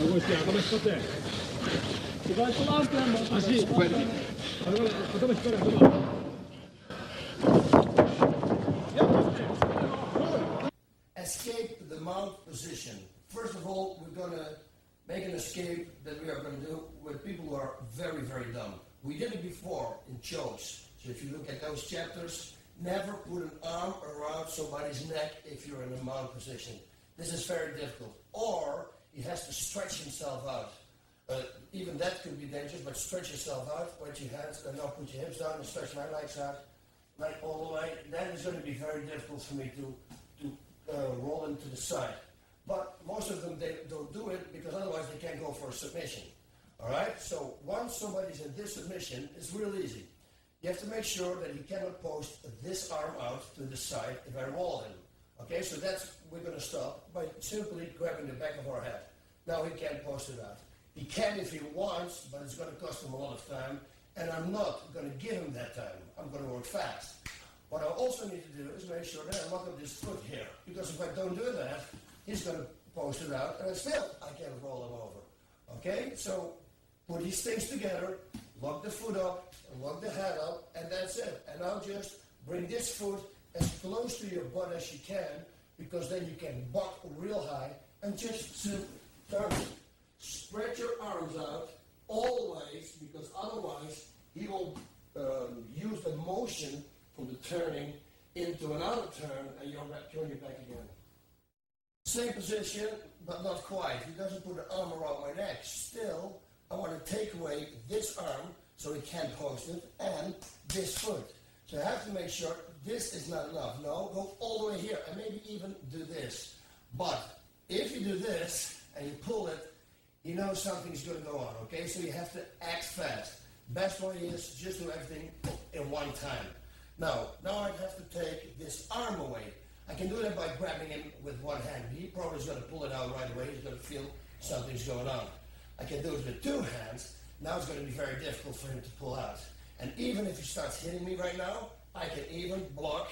Agosti, come sta te? Ti faccio l'altra? Ah sì, guarda. Allora, come sta te? Escape the mount position. First of all, we're going to make an escape that we are going to do with people who are very, very dumb. We did it before in chokes. So if you look at those chapters, never put an arm around somebody's neck if you're in a mount position. This is very difficult. Or he has to stretch himself out. Even that could be dangerous, but stretch yourself out, put your hands, and now put your hips down and stretch my legs out, like all the way. That is going to be very difficult for me to roll into the side. But most of them, they don't do it because otherwise they can't go for a submission. All right? So once somebody's in this submission, it's real easy. You have to make sure that he cannot post this arm out to the side if I roll him. Okay, so that's, we're going to stop by simply grabbing the back of our head. Now he can't post it out. He can if he wants, but it's going to cost him a lot of time, and I'm not going to give him that time. I'm going to work fast. What I also need to do is make sure that I lock up this foot here, because if I don't do that, he's going to post it out, and still I can't roll him over. Okay, so put these things together, lock the foot up, and lock the head up, and that's it. And now just bring this foot as close to your butt as you can, because then you can buck real high, and just turn it. Spread your arms out always, because otherwise he will use the motion from the turning into another turn, and you'll turn your back again. Same position, but not quite. He doesn't put an arm around my neck. Still, I want to take away this arm so he can't post it, and this foot. So I have to make sure this is not enough. No, go all the way here, and maybe even do this. But if you do this, and you pull it, you know something's going to go on, okay? So you have to act fast. Best way is just do everything in one time. Now I have to take this arm away. I can do that by grabbing him with one hand. He probably is going to pull it out right away. He's going to feel something's going on. I can do it with two hands. Now it's going to be very difficult for him to pull out. And even if he starts hitting me right now, I can even block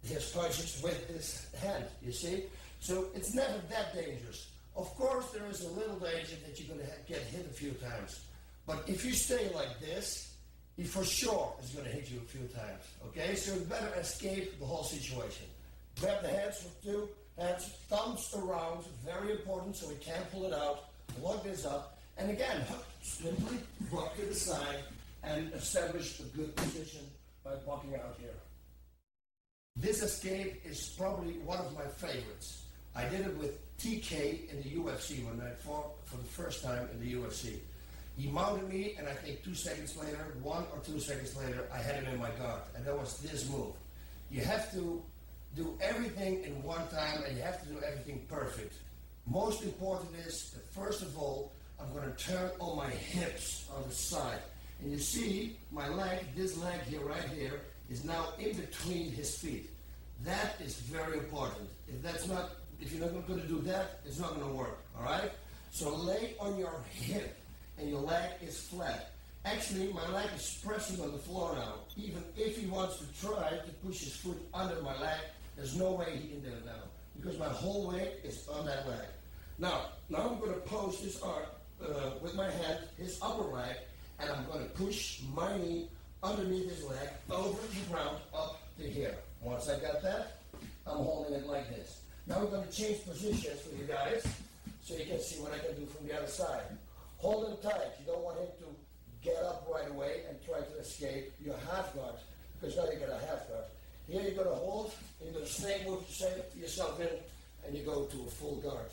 his punches with his hand, you see? So it's never that dangerous. Of course, there is a little danger that you're going to get hit a few times. But if you stay like this, he for sure is going to hit you a few times. Okay? So you better escape the whole situation. Grab the hands with two hands, thumbs around, very important, so he can't pull it out. Lock this up. And again, simply rock to the side and establish a good position by walking out here. This escape is probably one of my favorites. I did it with TK in the UFC when I fought for the first time in the UFC. He mounted me, and I think 2 seconds later, 1 or 2 seconds later, I had him in my guard, and that was this move. You have to do everything in one time, and you have to do everything perfect. Most important is that, first of all, I'm going to turn on my hips on the side. And you see my leg, this leg here, right here, is now in between his feet. That is very important. If you're not going to do that, it's not going to work, all right? So lay on your hip, and your leg is flat. Actually, my leg is pressing on the floor now. Even if he wants to try to push his foot under my leg, there's no way he can do it now, because my whole weight is on that leg. Now I'm going to post his arm with my hand, his upper leg, and I'm going to push my knee underneath his leg, over the ground, up to here. Once I got that, I'm holding it like this. Now we're going to change positions for you guys, so you can see what I can do from the other side. Hold him tight. You don't want him to get up right away and try to escape your half guard, because now you get a half guard. Here you're going to hold, you're going to snake move yourself in, and you go to a full guard.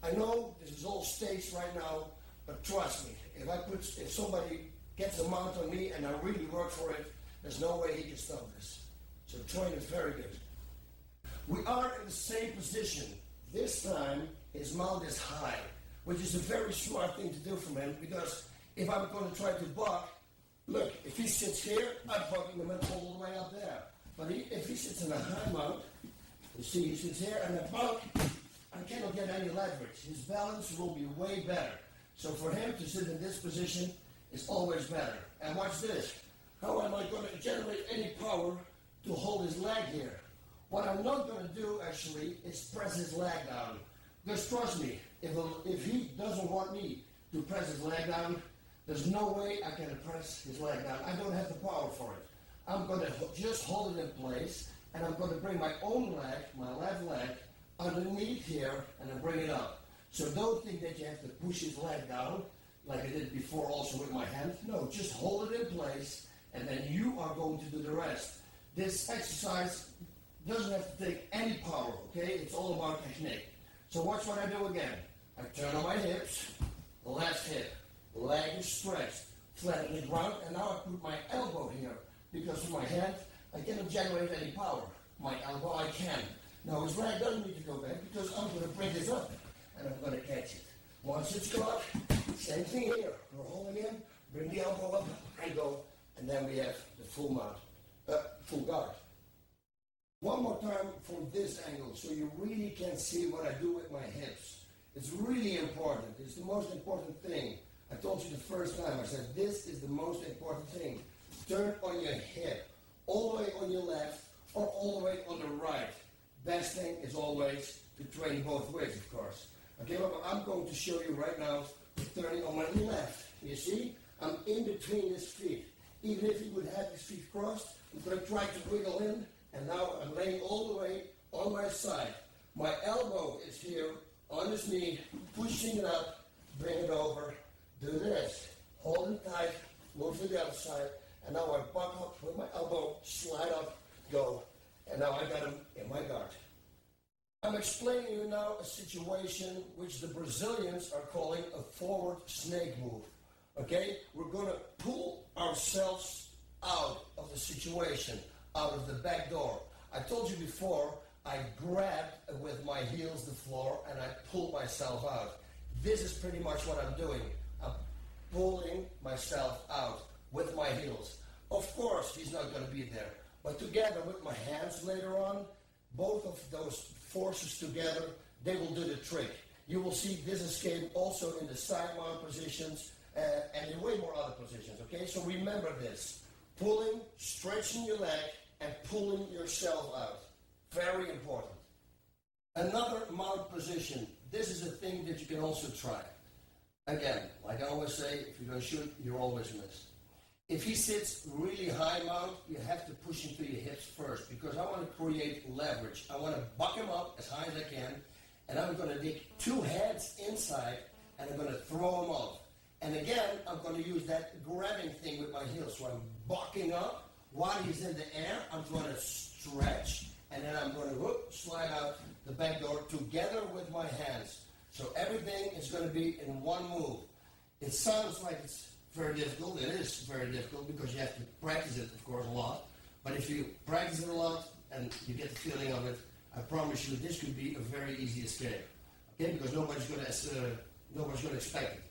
I know this is all staged right now, but trust me, if somebody gets a mount on me and I really work for it, there's no way he can stop this. So train is very good. We are in the same position. This time, his mount is high, which is a very smart thing to do from him, because if I'm going to try to buck, look, if he sits here, I'm bucking him all the way up there. But if he sits in a high mount, you see he sits here, and I buck, I cannot get any leverage. His balance will be way better. So for him to sit in this position is always better. And watch this. How am I going to generate any power to hold his leg here? What I'm not going to do, actually, is press his leg down. Because trust me, If he doesn't want me to press his leg down, there's no way I can press his leg down. I don't have the power for it. I'm going to just hold it in place, and I'm going to bring my own leg, my left leg, underneath here, and then bring it up. So don't think that you have to push his leg down, like I did before also with my hand. No, just hold it in place, and then you are going to do the rest. This exercise doesn't have to take any power, okay? It's all about technique. So watch what I do again. I turn on my hips, left hip, leg is stretched, flat on the ground, and now I put my elbow here, because with my hand, I cannot generate any power. My elbow, I can. Now his leg doesn't need to go back, because I'm going to bring this up, and I'm going to catch it. Once it's caught, same thing here. We're holding in, bring the elbow up, and go, and then we have the full mount, full guard. One more time from this angle, so you really can see what I do with my hips. It's really important. It's the most important thing. I told you the first time, I said, this is the most important thing. Turn on your hip, all the way on your left, or all the way on the right. Best thing is always to train both ways, of course. Okay, well, I'm going to show you right now, turning on my left. You see, I'm in between his feet. Even if he would have his feet crossed, I'm going to try to wiggle in, and now I'm laying all the way on my side. My elbow is here on his knee, pushing it up, bring it over, do this, hold it tight, move to the other side, and now I buck up with my elbow, slide up, go, and now I got him in my guard. I'm explaining you now a situation which the Brazilians are calling a forward snake move. Okay? We're going to pull ourselves out of the situation, out of the back door. I told you before, I grabbed with my heels the floor and I pulled myself out. This is pretty much what I'm doing. I'm pulling myself out with my heels. Of course, he's not going to be there. But together with my hands later on, both of those forces together, they will do the trick. You will see this escape also in the side mount positions and in way more other positions, okay? So remember this. Pulling, stretching your leg, and pulling yourself out. Very important. Another mount position. This is a thing that you can also try. Again, like I always say, if you're going to shoot, you always miss. If he sits really high mount, you have to push him to your hips first, because I want to create leverage. I want to buck him up as high as I can, and I'm going to dig two hands inside, and I'm going to throw him off. And again, I'm going to use that grabbing thing with my heels. So I'm bucking up. While he's in the air, I'm going to stretch, and then I'm going to slide out the back door together with my hands. So everything is going to be in one move. It sounds like it's very difficult. It is very difficult because you have to practice it, of course, a lot. But if you practice it a lot and you get the feeling of it, I promise you this could be a very easy escape. Okay, because nobody's going to expect it.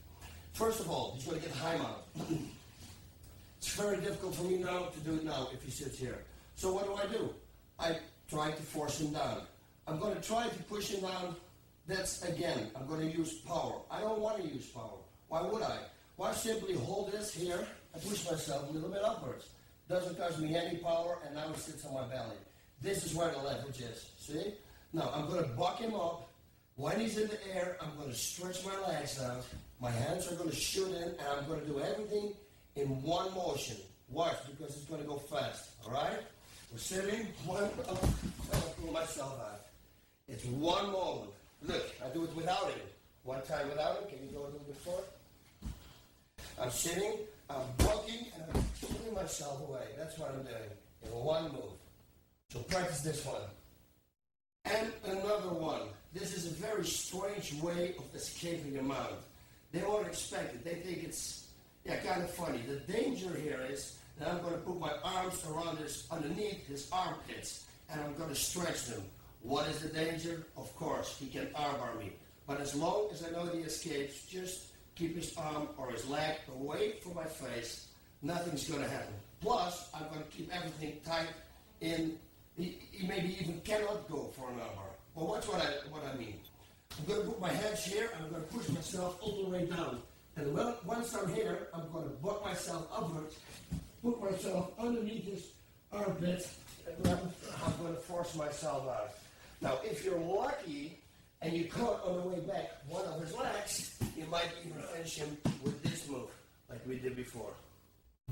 First of all, he's going to get high mount. It's very difficult for me now to do it now if he sits here. So what do? I try to force him down. I'm going to try to push him down. That's, again, I'm going to use power. I don't want to use power. Why would I? Why simply hold this here and push myself a little bit upwards? Doesn't cost me any power, and now he sits on my belly. This is where the leverage is. See? Now, I'm going to buck him up. When he's in the air, I'm going to stretch my legs out. My hands are going to shoot in, and I'm going to do everything in one motion. Watch, because it's going to go fast. All right? We're sitting, one up, and I pull myself out. It's one moment. Look, I do it without him. One time without him. Can you go a little bit forward? I'm sitting, I'm bucking, and I'm pulling myself away. That's what I'm doing in one move. So practice this one. And another one. This is a very strange way of escaping a mount. They won't expect it. They think it's, kind of funny. The danger here is that I'm going to put my arms around underneath his armpits, and I'm going to stretch them. What is the danger? Of course, he can armbar me. But as long as I know he escapes, just keep his arm or his leg away from my face. Nothing's going to happen. Plus, I'm going to keep everything tight in. He maybe even cannot go for an armbar. But watch what I mean. I'm going to put my hands here, and I'm going to push myself all the way down. And once I'm here, I'm going to buck myself upwards, put myself underneath his armpit, and I'm going to force myself out. Now, if you're lucky, and you caught on the way back one of his legs, you might even finish him with this move, like we did before.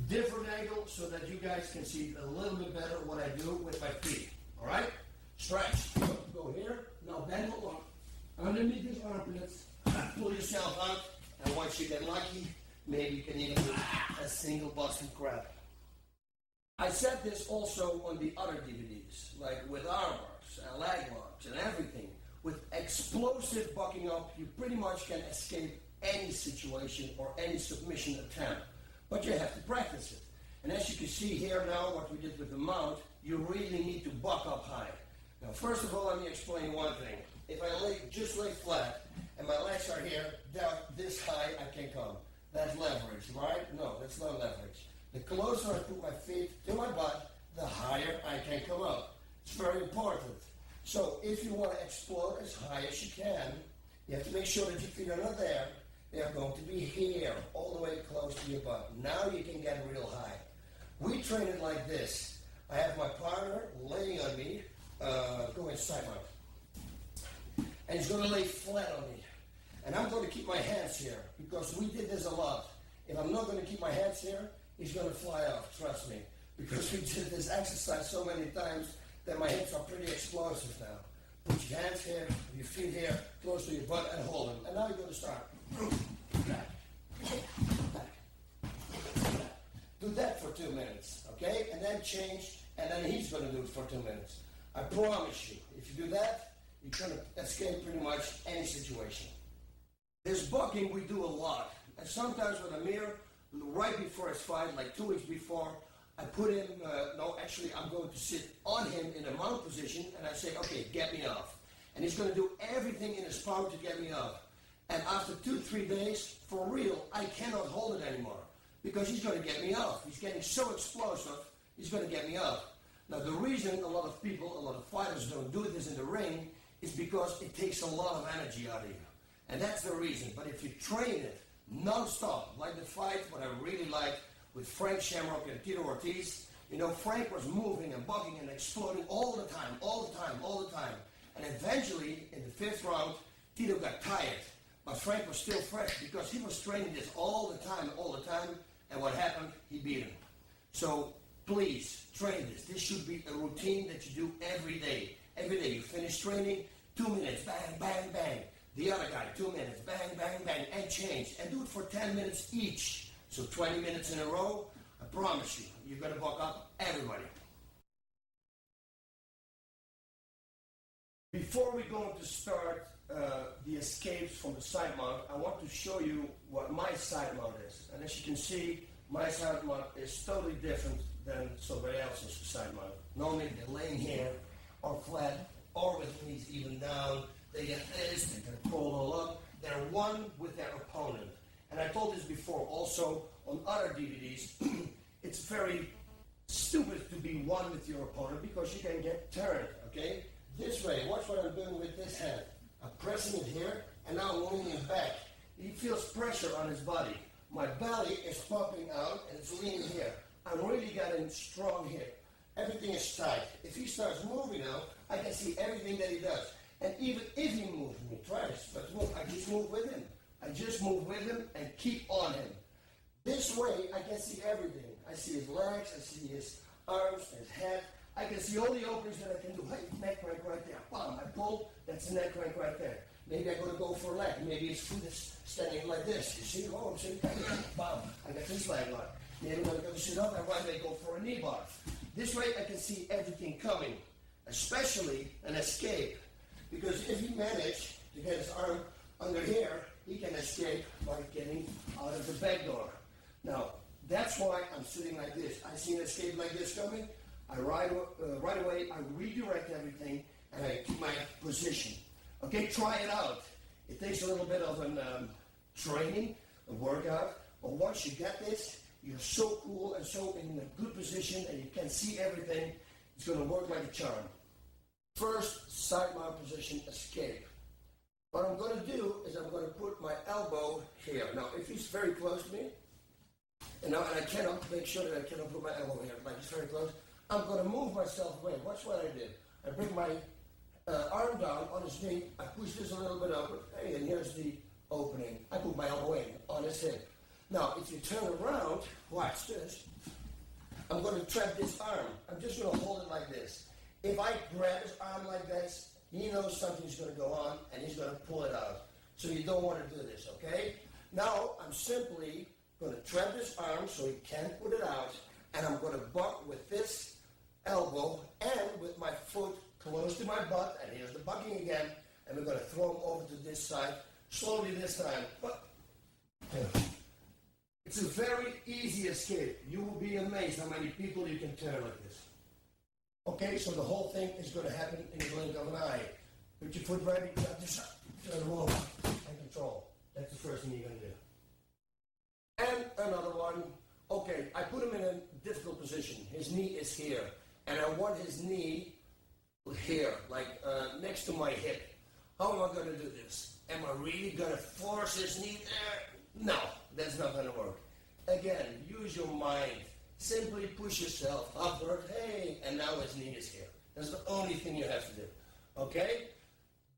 Different angle so that you guys can see a little bit better what I do with my feet. All right? Stretch. Go here. Now bend along. Underneath his armpits. Pull yourself out. And once you get lucky, maybe you can even do a single Boston crab. I said this also on the other DVDs, like with arm bars and leg locks and everything. With explosive bucking up, you pretty much can escape any situation or any submission attempt. But you have to practice it. And as you can see here now, what we did with the mount, you really need to buck up high. Now, first of all, let me explain one thing. If I just lay flat, and my legs are here, down this high, I can come. That's leverage, right? No, that's not leverage. The closer I put my feet to my butt, the higher I can come up. It's very important. So if you want to explode as high as you can, you have to make sure that your feet are not there. They are going to be here, all the way close to your butt. Now you can get real high. We train it like this. I have my partner laying on me, going side mount. And he's going to lay flat on me. And I'm going to keep my hands here, because we did this a lot. If I'm not going to keep my hands here, he's going to fly off, trust me. Because we did this exercise so many times that my hips are pretty explosive now. Put your hands here, your feet here, close to your butt, and hold them. And now you're going to start. Back. Do that for 2 minutes, okay? And then change, and then he's going to do it for 2 minutes. I promise you, if you do that, you're going to escape pretty much any situation. This bucking we do a lot. And sometimes with Amir, right before his fight, like 2 weeks before, I put him, I'm going to sit on him in a mount position, and I say, okay, get me off. And he's going to do everything in his power to get me off. And after 2-3 days, for real, I cannot hold it anymore, because he's going to get me off. He's getting so explosive, he's going to get me off. Now, the reason a lot of people, a lot of fighters don't do this in the ring is because it takes a lot of energy out of you. And that's the reason. But if you train it non-stop, like the fight, what I really liked with Frank Shamrock and Tito Ortiz, you know, Frank was moving and bucking and exploding all the time. And eventually, in the 5th round, Tito got tired. But Frank was still fresh because he was training this all the time. And what happened? He beat him. So please, train this. This should be a routine that you do every day. Every day you finish training, 2 minutes, bang, bang, bang. The other guy, 2 minutes, bang, bang, bang, and change. And do it for 10 minutes each. So 20 minutes in a row, I promise you, you're going to buck up everybody. Before we go to start the escapes from the side mount, I want to show you what my side mount is. And as you can see, my side mount is totally different than somebody else's side mount. Normally they're laying here, or flat, or with knees even down. They get this, they get pulled all up. They're one with their opponent. And I told this before also on other DVDs, it's very stupid to be one with your opponent because you can get turned, okay? This way, watch what I'm doing with this hand. I'm pressing it here, and now I'm leaning it back. He feels pressure on his body. My belly is popping out, and it's leaning here. I'm really getting strong here. Everything is tight. If he starts moving now, I can see everything that he does. And even if he moves me, try this, but I just move with him. I just move with him and keep on him. This way, I can see everything. I see his legs, I see his arms, his head. I can see all the openings that I can do. Hey, neck crank right there. Bam, I pull, that's the neck crank right there. Maybe I'm going to go for a leg. Maybe his foot is standing like this. You see? Oh, see? Bam, I got this leg lock. Maybe I'm going to go sit up, and I may go for a knee bar. This way, I can see everything coming, especially an escape. Because if he managed to get his arm under here, he can escape by getting out of the back door. Now, that's why I'm sitting like this. I see an escape like this coming. I right away, I redirect everything, and I keep my position. Okay, try it out. It takes a little bit of an training, a workout, but once you get this, you're so cool and so in a good position, and you can see everything. It's going to work like a charm. First, side mount position, escape. What I'm going to do is I'm going to put my elbow here. Now, if he's very close to me, and I cannot make sure that I cannot put my elbow here, like he's very close, I'm going to move myself away. Watch what I did. I bring my arm down on his knee. I push this a little bit up. Hey, and here's the opening. I put my elbow in on his hip. Now, if you turn around, watch this. I'm going to trap this arm. I'm just going to hold it like this. If I grab his arm like this, he knows something's going to go on, and he's going to pull it out. So you don't want to do this, okay? Now, I'm simply going to trap this arm so he can't put it out, and I'm going to buck with this elbow and with my foot close to my butt, and here's the bucking again, and we're going to throw him over to this side, slowly this time. But it's a very easy escape. You will be amazed how many people you can turn like this. Okay, so the whole thing is going to happen in the blink of an eye. Put your foot ready, grab this up, turn him over, and control. That's the first thing you're going to do. And another one. Okay, I put him in a difficult position. His knee is here, and I want his knee here, like next to my hip. How am I going to do this? Am I really going to force his knee there? No, that's not going to work. Again, use your mind. Simply push yourself upward, hey, and now his knee is here. That's the only thing you have to do, okay?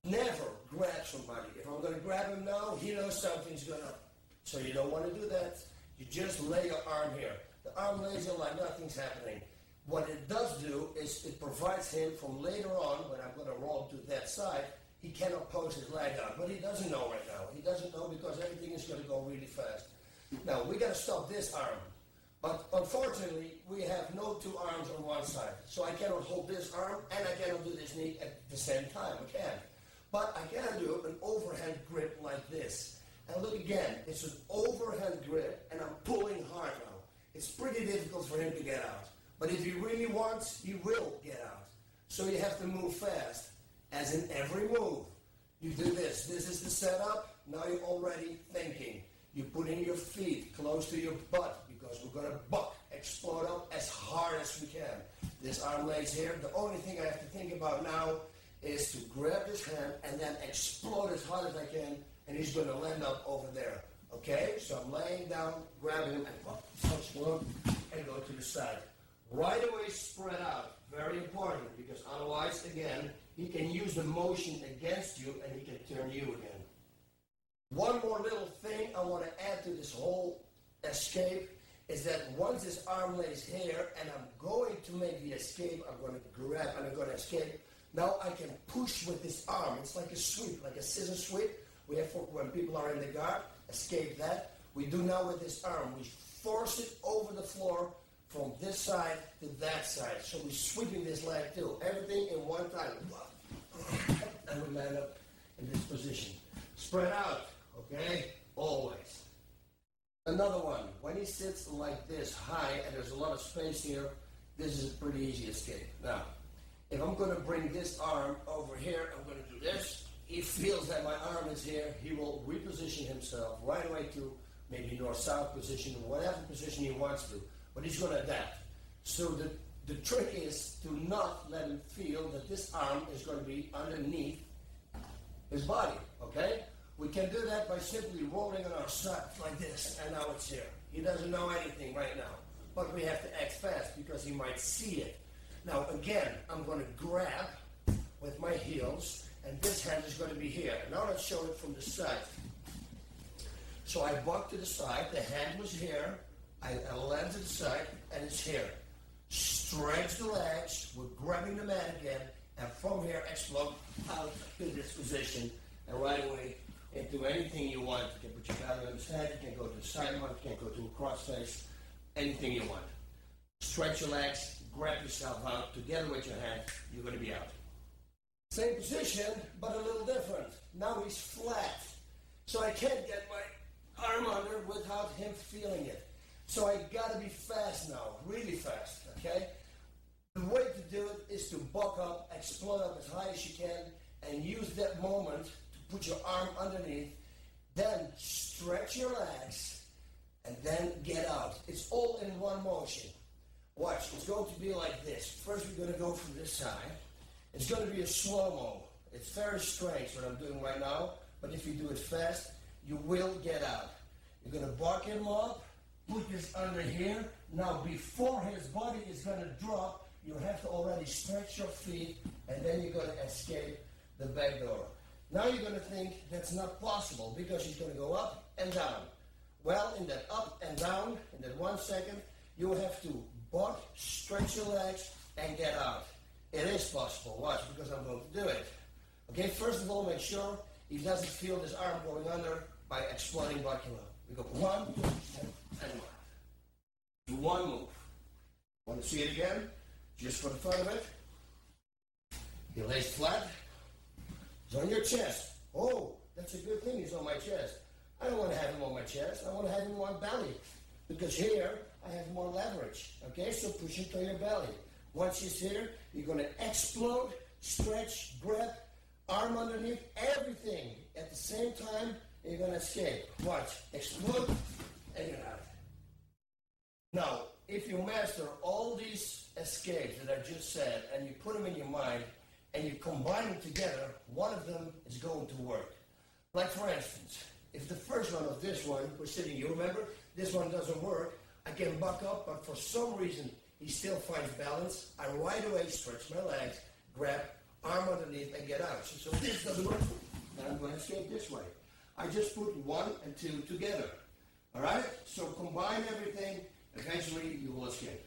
Never grab somebody. If I'm going to grab him now, he knows something's going to, so you don't want to do that. You just lay your arm here. The arm lays here like nothing's happening. What it does do is it provides him from later on, when I'm going to roll to that side, he cannot post his leg out. But he doesn't know right now. He doesn't know because everything is going to go really fast. Now, we got to stop this arm. But unfortunately, we have no two arms on one side. So I cannot hold this arm and I cannot do this knee at the same time. I can. But I can do an overhand grip like this. And look again, it's an overhand grip and I'm pulling hard now. It's pretty difficult for him to get out. But if he really wants, he will get out. So you have to move fast. As in every move, you do this. This is the setup. Now you're already thinking. You're putting your feet close to your butt because we're going to buck, explode up as hard as we can. This arm lays here. The only thing I have to think about now is to grab this hand and then explode as hard as I can, and he's going to land up over there. Okay? So I'm laying down, grab him, and explode, and go to the side. Right away, spread out. Very important, because otherwise, again, he can use the motion against you, and he can turn you again. One more little thing I want to add to this whole escape is that once this arm lays here and I'm going to make the escape, I'm going to grab and I'm going to escape. Now I can push with this arm. It's like a sweep, like a scissor sweep. We have for when people are in the guard, escape that. We do now with this arm. We force it over the floor from this side to that side. So we're sweeping this leg too. Everything in one time. And we land up in this position. Spread out. Okay? Always. Another one. When he sits like this high and there's a lot of space here, this is a pretty easy escape. Now, if I'm going to bring this arm over here, I'm going to do this. He feels that my arm is here. He will reposition himself right away to maybe north-south position, whatever position he wants to. But he's going to adapt. So the trick is to not let him feel that this arm is going to be underneath his body. Okay? We can do that by simply rolling on our side like this, and now it's here. He doesn't know anything right now, but we have to act fast because he might see it. Now again, I'm going to grab with my heels, and this hand is going to be here. And now let's show it from the side. So I buck to the side, the hand was here, I land to the side, and it's here. Stretch the legs, we're grabbing the mat again, and from here explode out to this position, and right away, into anything you want. You can put your belly on his head, you can go to the side mount, you can go to a cross face, anything you want. Stretch your legs, grab yourself out, together with your hand, you're going to be out. Same position, but a little different. Now he's flat. So I can't get my arm under without him feeling it. So I got to be fast now, really fast, okay? The way to do it is to buck up, explode up as high as you can, and use that moment put your arm underneath, then stretch your legs, and then get out. It's all in one motion. Watch, it's going to be like this. First we're going to go from this side. It's going to be a slow-mo. It's very strange what I'm doing right now, but if you do it fast, you will get out. You're going to buck him up, put this under here. Now before his body is going to drop, you have to already stretch your feet and then you're going to escape the back door. Now you're going to think that's not possible because he's going to go up and down. Well, in that up and down, in that 1 second, you have to butt, stretch your legs, and get out. It is possible. Watch, because I'm going to do it. Okay, first of all, make sure he doesn't feel this arm going under by exploding back and up. We go 1, 2, and 1. Do one move. Want to see it again? Just for the fun of it. He lays flat. He's on your chest. Oh, that's a good thing he's on my chest. I don't want to have him on my chest. I want to have him on belly. Because here, I have more leverage. Okay, so push him to your belly. Once he's here, you're going to explode, stretch, grab, arm underneath, everything at the same time, and you're going to escape. Watch. Explode, and you're out. Now, if you master all these escapes that I just said, and you put them in your mind, and you combine them together, one of them is going to work. Like for instance, if the first one of this one, we're sitting, you remember, this one doesn't work, I can buck up, but for some reason, he still finds balance. I right away stretch my legs, grab, arm underneath, and get out. So this doesn't work, then I'm going to escape this way. I just put 1 and 2 together. All right? So combine everything, eventually you will escape.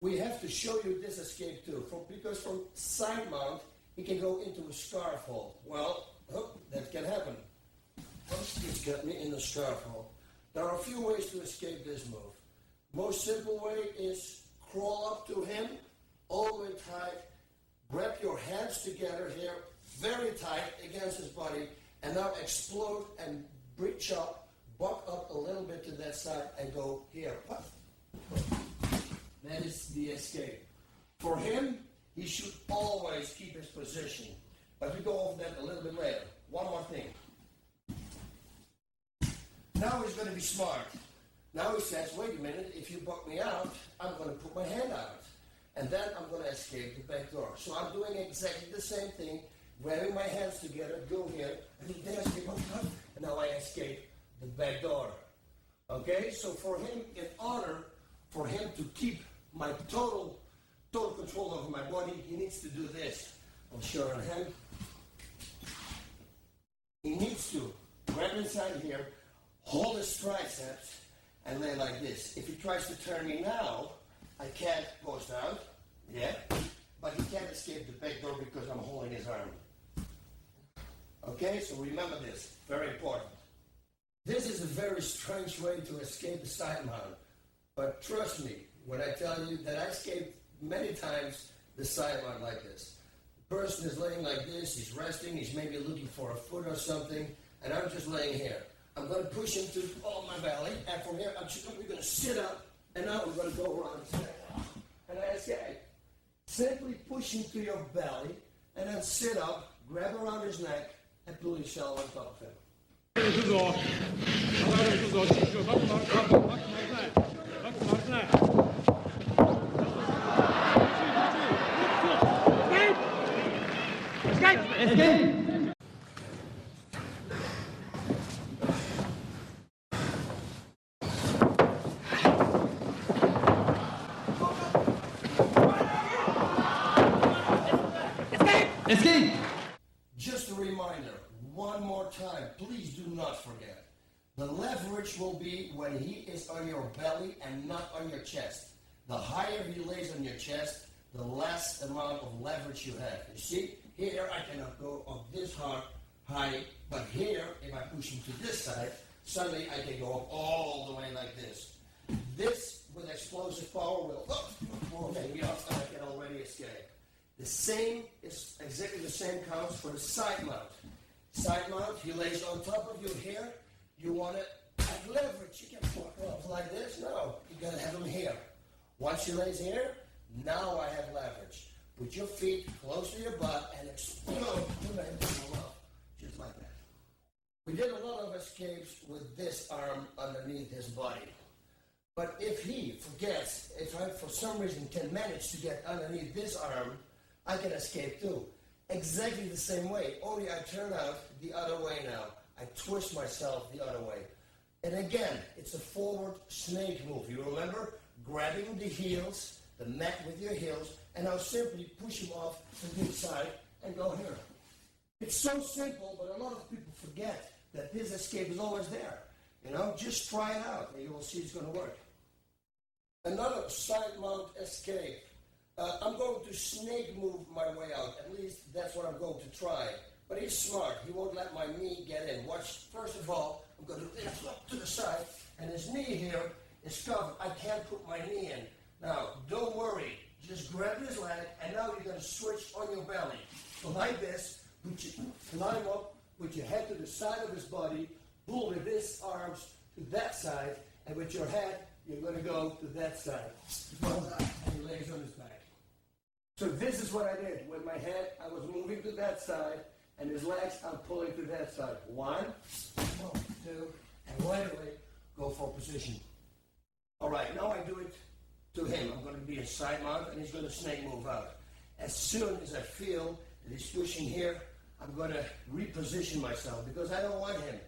We have to show you this escape too, because from side mount, he can go into a scarf hold. Well, that can happen. He's got me in the scarf hold. There are a few ways to escape this move. Most simple way is crawl up to him, all the way tight, grab your hands together here, very tight against his body, and now explode and breach up, buck up a little bit to that side, and go here. That is the escape. For him, he should always keep his position. But we go over that a little bit later. One more thing. Now he's going to be smart. Now he says, wait a minute, if you buck me out, I'm going to put my hand out. And then I'm going to escape the back door. So I'm doing exactly the same thing, grabbing my hands together, go here, and then I escape, and now I escape the back door. Okay, so for him, in order for him to keep my total control over my body, he needs to do this. I'll show him. He needs to grab inside here, hold his triceps, and lay like this. If he tries to turn me now, I can't post out, but he can't escape the back door because I'm holding his arm. Okay, so remember this, very important. This is a very strange way to escape the side mount, but trust me when I tell you that I escaped many times the side mount like this. The person is laying like this, he's resting, he's maybe looking for a foot or something, and I'm just laying here. I'm going to push him to my belly, and from here we're going to sit up, and now we're going to go around and I escape. Simply push him to your belly, and then sit up, grab around his neck, and pull yourself on top of him. Escape! Escape! Just a reminder, one more time, please do not forget. The leverage will be when he is on your belly and not on your chest. The higher he lays on your chest, the less amount of leverage you have. You see, here I cannot go up this high, but here, if I push him to this side, suddenly I can go up all the way like this. This, with explosive power, will take me off, and I can already escape. The same is exactly the same counts for the side mount. Side mount, he lays on top of you here. You want to have leverage. You can walk off like this. No, you got to have him here. Once he lays here, now I have leverage. Put your feet close to your butt and explode just like that. We did a lot of escapes with this arm underneath his body. But if he forgets, if I for some reason can manage to get underneath this arm, I can escape too. Exactly the same way, only I turn out the other way now. I twist myself the other way. And again, it's a forward snake move. You remember? Grabbing the heels, the neck with your heels, and I'll simply push him off to the side and go here. It's so simple, but a lot of people forget that this escape is always there. You know, just try it out and you will see it's going to work. Another side mount escape. I'm going to snake move my way out. At least that's what I'm going to try. But he's smart. He won't let my knee get in. Watch. First of all, I'm going to lift up to the side, and his knee here is covered. I can't put my knee in. Now, don't worry. Just grab his leg, and now you're going to switch on your belly. So like this, climb up, put your head to the side of his body, pull with his arms to that side, and with your head, you're going to go to that side. And your legs on his back. So this is what I did. With my head, I was moving to that side, and his legs, I'm pulling to that side. 1, 2, and right away, go for position. All right, now I do it to him. I'm going to be a side mount, and he's going to snake move out. As soon as I feel that he's pushing here, I'm going to reposition myself because I don't want him.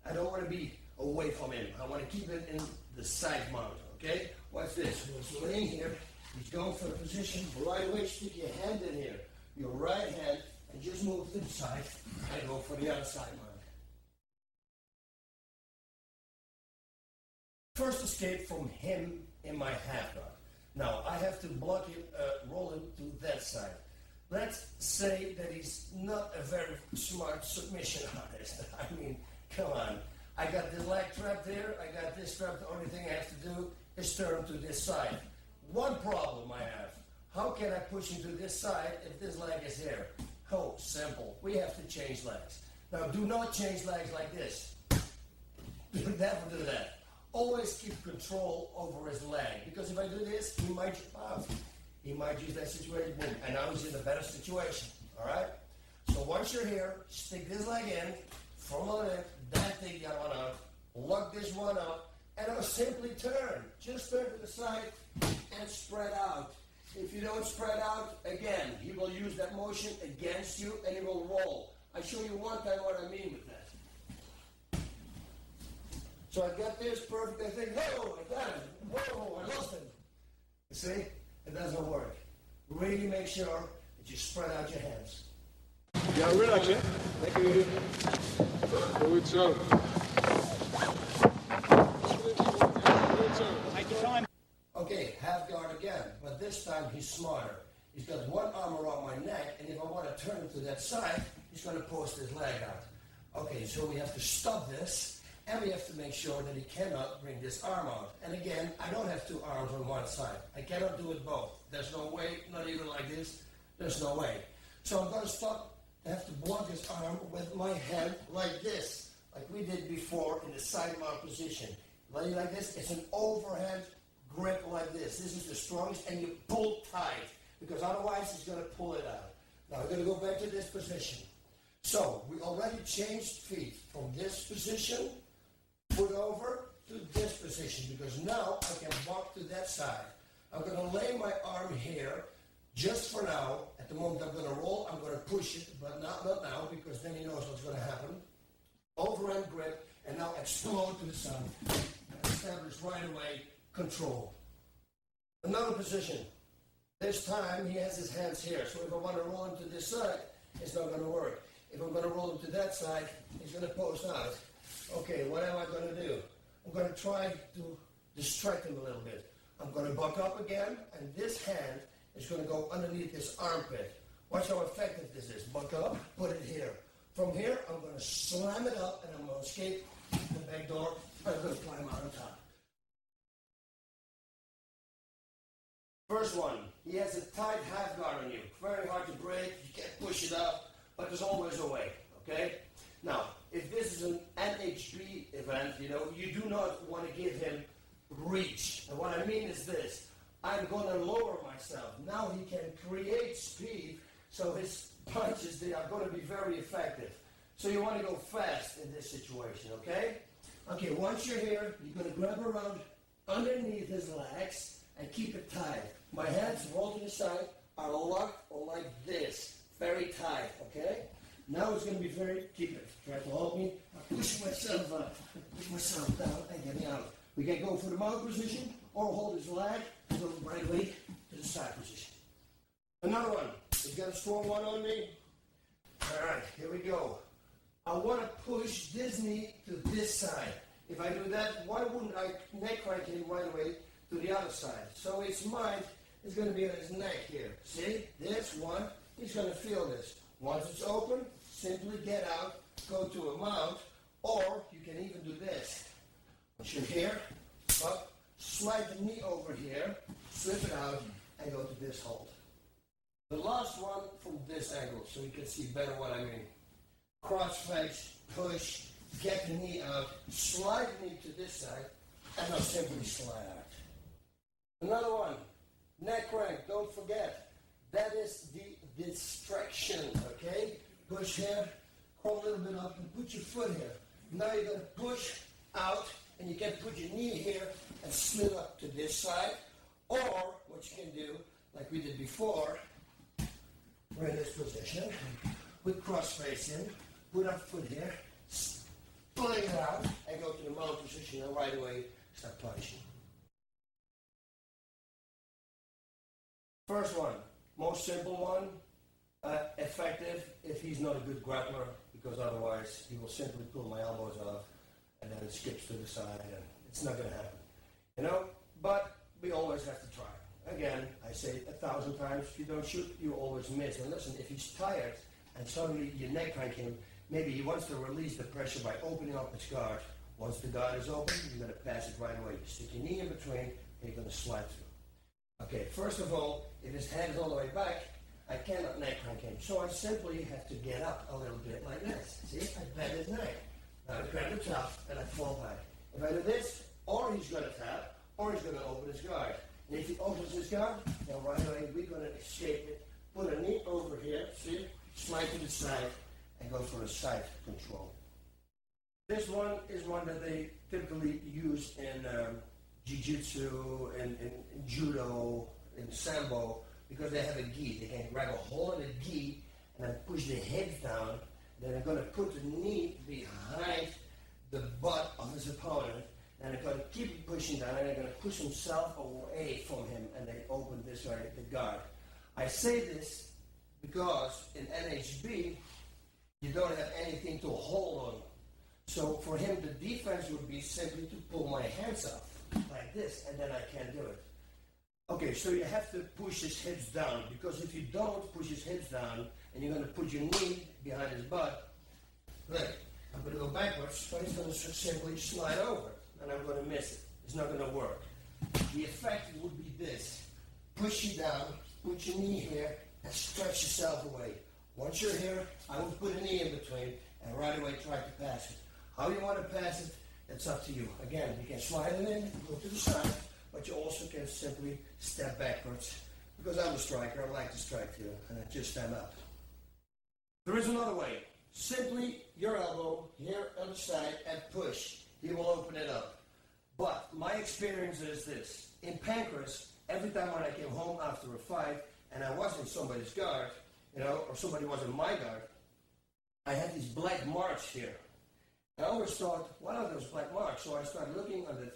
I don't want to be away from him. I want to keep it in the side mount, okay? Watch this. He's laying here. He's going for the position. Right away, stick your hand in here. Your right hand, and just move to the side and go for the other side mount. First escape from him in my half guard. Now, I have to block him, roll him to that side. Let's say that he's not a very smart submission artist. I mean, come on. I got this leg trapped there. I got this trapped. The only thing I have to do is turn to this side. One problem I have. How can I push him to this side if this leg is here? Oh, simple. We have to change legs. Now, do not change legs like this. Never do that. Always keep control over his leg. Because if I do this, he might jump out. He might use that situation, boom, and now he's in a better situation, all right? So once you're here, stick this leg in, follow it, then take the other one out, lock this one up, and I'll simply turn. Just turn to the side and spread out. If you don't spread out, again, he will use that motion against you, and he will roll. I show you one time what I mean with that. So I got this perfect, I think, whoa, I got it. Whoa, I lost it. You see? It doesn't work. Really make sure that you spread out your hands. Yeah, relax, yeah? Thank you. Goed zo. Take your time. Okay, half guard again, but this time he's smarter. He's got one arm around my neck, and if I want to turn him to that side, he's going to post his leg out. Okay, so we have to stop this, and we have to make sure that he cannot bring this arm out. And again, I don't have two arms on one side. I cannot do it both. There's no way, not even like this. There's no way. So I'm going to stop. I have to block his arm with my hand like this, like we did before in the side mount position. Like this, it's an overhand grip like this. This is the strongest, and you pull tight, because otherwise he's going to pull it out. Now we're going to go back to this position. So we already changed feet from this position, foot over, to this position, because now I can walk to that side. I'm going to lay my arm here, just for now. At the moment I'm going to roll, I'm going to push it, but not now, because then he knows what's going to happen. Overhand grip, and now explode to the side. Establish right away control. Another position. This time he has his hands here, so if I want to roll him to this side, it's not going to work. If I'm going to roll him to that side, he's going to post out. Okay, what am I going to do? I'm going to try to distract him a little bit. I'm going to buck up again, and this hand is going to go underneath this armpit. Watch how effective this is. Buck up, put it here. From here, I'm going to slam it up, and I'm going to escape the back door. I'm going to climb out on top. First one, he has a tight half guard on you. Very hard to break. You can't push it up, but there's always a way, okay? Now, if this is an NHB event, you do not want to give him reach. And what I mean is this. I'm going to lower myself. Now he can create speed, so his punches, they are going to be very effective. So you want to go fast in this situation, okay? Okay, once you're here, you're going to grab around underneath his legs and keep it tight. My hands roll to the side are locked like this, very tight, okay? Now it's going to be keep it, try to hold me, I push myself up, push myself down, and get me out. We can go for the mount position, or hold his leg, and go right away to the side position. Another one. He's got a strong one on me. All right, here we go. I want to push this knee to this side. If I do that, why wouldn't I neck crank him right away to the other side? So his mind is going to be on his neck here. See, this one, he's going to feel this. Once it's open, simply get out, go to a mount, or you can even do this. Once you're here, up, slide the knee over here, slip it out, and go to this hold. The last one from this angle, so you can see better what I mean. Cross face, push, get the knee out, slide the knee to this side, and now simply slide out. Another one, neck crank, don't forget. That is the distraction, okay? Push here, crawl a little bit up, and put your foot here. Now you're going to push out, and you can put your knee here and slid up to this side. Or, what you can do, like we did before, we're in this position, with cross facing, put our foot here, split it out, and go to the mount position, and right away start punching. First one, most simple one, effective if he's not a good grappler, because otherwise he will simply pull my elbows off, and then it skips to the side, and it's not going to happen. You know, but we always have to try. Again, I say it 1,000 times, if you don't shoot, you always miss. And listen, if he's tired and suddenly you neck crank him, maybe he wants to release the pressure by opening up his guard. Once the guard is open, you're going to pass it right away. You stick your knee in between, and you're going to slide through. Okay, first of all, if his head is all the way back, I cannot neck crank him. So I simply have to get up a little bit like this. See, I bend his neck. Now I grab the top, and I fall back. If I do this, or he's going to tap, or he's going to open his guard. And if he opens his guard, then right away we're going to escape it. Put a knee over here, see, slide to the side, and go for a side control. This one is one that they typically use in Jiu-Jitsu, in Judo, in Sambo, because they have a gi. They can grab a hold of the gi and then push the head down. Then they're going to put the knee behind the butt of his opponent. And they're going to keep pushing down, and they're going to push himself away from him, and they open this way, the guard. I say this because in NHB, you don't have anything to hold on. So for him, the defense would be simply to pull my hands up like this, and then I can't do it. Okay, so you have to push his hips down, because if you don't push his hips down, and you're going to put your knee behind his butt, look, I'm going to go backwards, but he's going to simply slide over. And I'm going to miss it. It's not going to work. The effect would be this. Push you down, put your knee here, and stretch yourself away. Once you're here, I will put a knee in between, and right away try to pass it. How you want to pass it, it's up to you. Again, you can slide it in, go to the side, but you also can simply step backwards. Because I'm a striker, I like to strike too, and I just stand up. There is another way. Simply your elbow here on the side and push. He will open it up. But my experience is this. In Pancras, every time when I came home after a fight and I was in somebody's guard, you know, or somebody was in my guard, I had these black marks here. I always thought, what are those black marks? So I started looking on the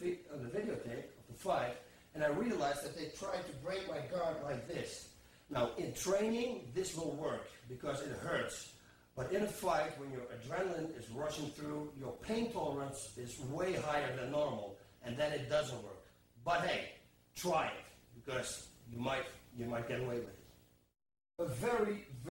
videotape of the fight, and I realized that they tried to break my guard like this. Now, in training, this will work because it hurts. But in a fight, when your adrenaline is rushing through, your pain tolerance is way higher than normal, and then it doesn't work. But hey, try it, because you might get away with it. A very, very